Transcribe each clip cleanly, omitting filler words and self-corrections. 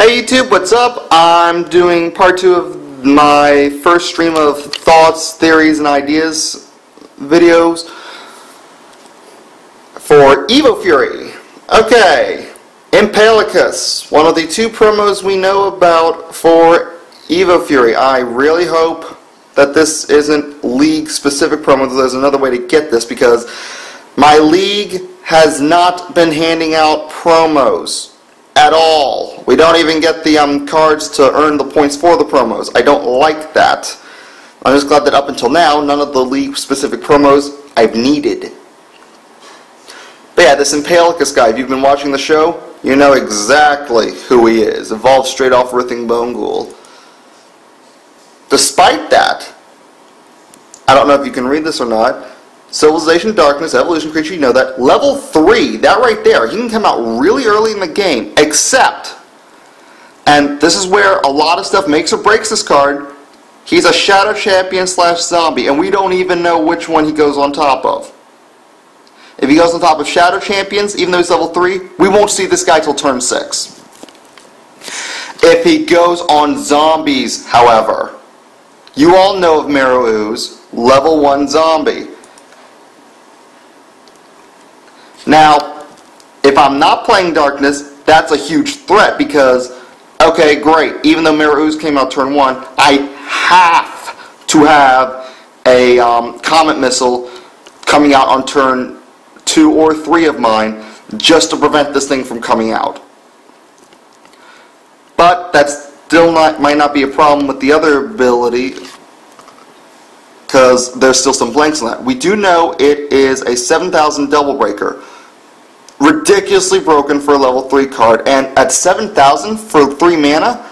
Hey YouTube, what's up? I'm doing part 2 of my first stream of thoughts, theories, and ideas videos for Evo Fury. Okay, Impalicus, one of the 2 promos we know about for Evo Fury. I really hope that this isn't league-specific promo. There's another way to get this because my league has not been handing out promos at all. We don't even get the cards to earn the points for the promos. I don't like that. I'm just glad that up until now, none of the league-specific promos I've needed. But yeah, this Impalicus guy, if you've been watching the show, you know exactly who he is. Evolved straight off Rithing Bone Ghoul. Despite that, I don't know if you can read this or not, Civilization, Darkness, Evolution Creature, you know that. Level 3, that right there, he can come out really early in the game, except, and this is where a lot of stuff makes or breaks this card, he's a Shadow Champion / Zombie, and we don't even know which one he goes on top of. If he goes on top of Shadow Champions, even though he's level 3, we won't see this guy till turn 6. If he goes on Zombies, however, you all know of Marrow Ooze, level 1 Zombie. Now, if I'm not playing Darkness, that's a huge threat because, okay, great, even though Marrow Ooze came out turn 1, I have to have a Comet Missile coming out on turn 2 or 3 of mine just to prevent this thing from coming out. But that still might not be a problem with the other ability because there's still some blanks on that. We do know it is a 7,000 Double Breaker. Ridiculously broken for a level 3 card, and at 7,000 for 3 mana,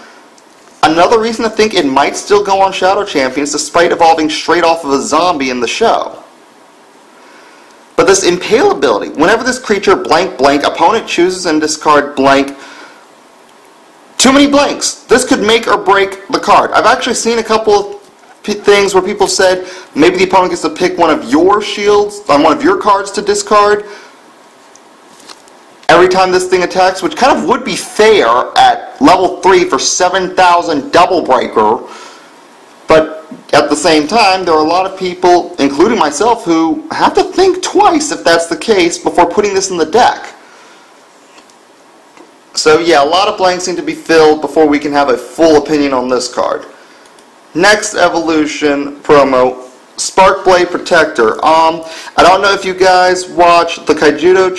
another reason to think it might still go on Shadow Champions despite evolving straight off of a zombie in the show. But this Impale ability, whenever this creature blank blank, opponent chooses and discard blank, too many blanks. This could make or break the card. I've actually seen a couple of things where people said maybe the opponent gets to pick one of your shields on one of your cards to discard every time this thing attacks, which kind of would be fair at level 3 for 7,000 Double Breaker. But at the same time, there are a lot of people, including myself, who have to think twice if that's the case before putting this in the deck. So yeah, a lot of blanks need to be filled before we can have a full opinion on this card. Next evolution promo, Sparkblade Protector. I don't know if you guys watch the Kaijudo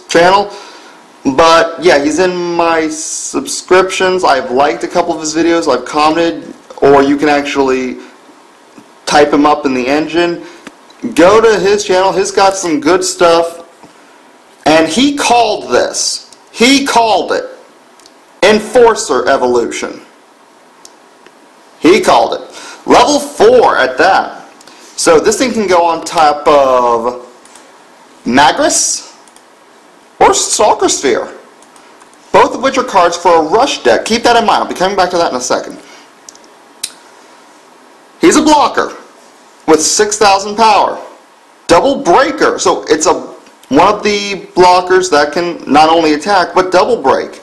channel, but yeah, he's in my subscriptions. I've liked a couple of his videos, I've commented, or you can actually type him up in the engine. Go to his channel, he's got some good stuff, and he called this. He called it Enforcer Evolution. He called it. Level 4 at that. So this thing can go on top of Magris or Stalker Sphere, both of which are cards for a rush deck. Keep that in mind. I'll be coming back to that in a second. He's a blocker with 6,000 power. Double Breaker. So it's one of the blockers that can not only attack but double break.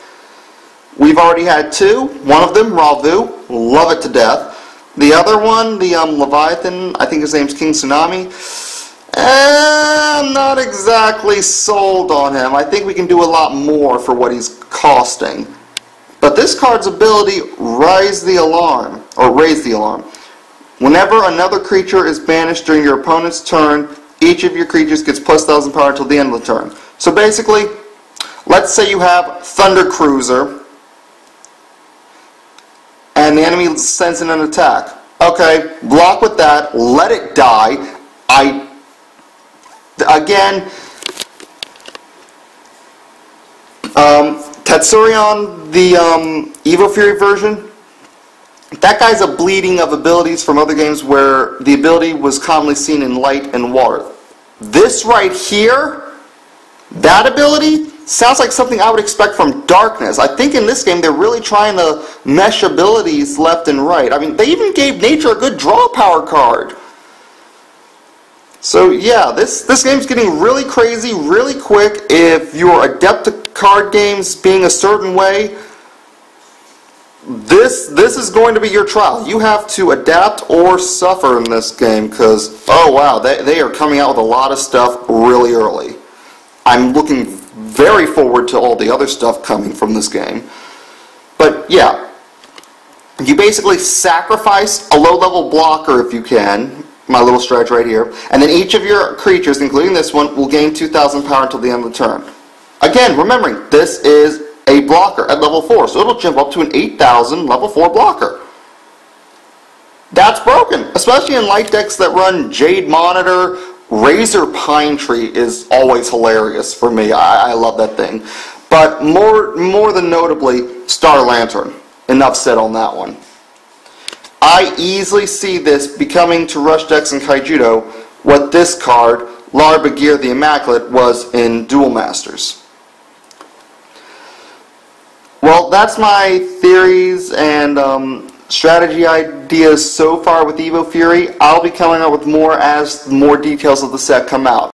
We've already had 2. One of them, Ravu, love it to death. The other one, the Leviathan, I think his name's King Tsunami, I'm not exactly sold on him. I think we can do a lot more for what he's costing. But this card's ability, Raise the Alarm. Whenever another creature is banished during your opponent's turn, each of your creatures gets plus 1,000 power until the end of the turn. So basically, let's say you have Thunder Cruiser, and the enemy sends in an attack. Okay, block with that, let it die. Tetsurion, the Evo Fury version, that guy's a bleeding of abilities from other games where the ability was commonly seen in Light and Water. This right here, that ability, sounds like something I would expect from Darkness. I think in this game they're really trying to mesh abilities left and right. I mean, they even gave Nature a good draw power card. So yeah, this game's getting really crazy, really quick. If you're adept to card games being a certain way, this is going to be your trial. You have to adapt or suffer in this game because, oh wow, they are coming out with a lot of stuff really early. I'm looking very forward to all the other stuff coming from this game. But yeah, you basically sacrifice a low-level blocker if you can, my little strategy right here, and then each of your creatures, including this one, will gain 2,000 power until the end of the turn. Again, remembering, this is a blocker at level 4, so it'll jump up to an 8,000 level 4 blocker. That's broken, especially in light decks that run Jade Monitor. Razor Pine Tree is always hilarious for me. I love that thing. But more than notably, Star Lantern. Enough said on that one. I easily see this becoming to Rush decks and Kaijudo what this card, Larbagir the Immaculate, was in Duel Masters. Well, that's my theories and strategy ideas so far with Evo Fury. I'll be coming up with more as more details of the set come out.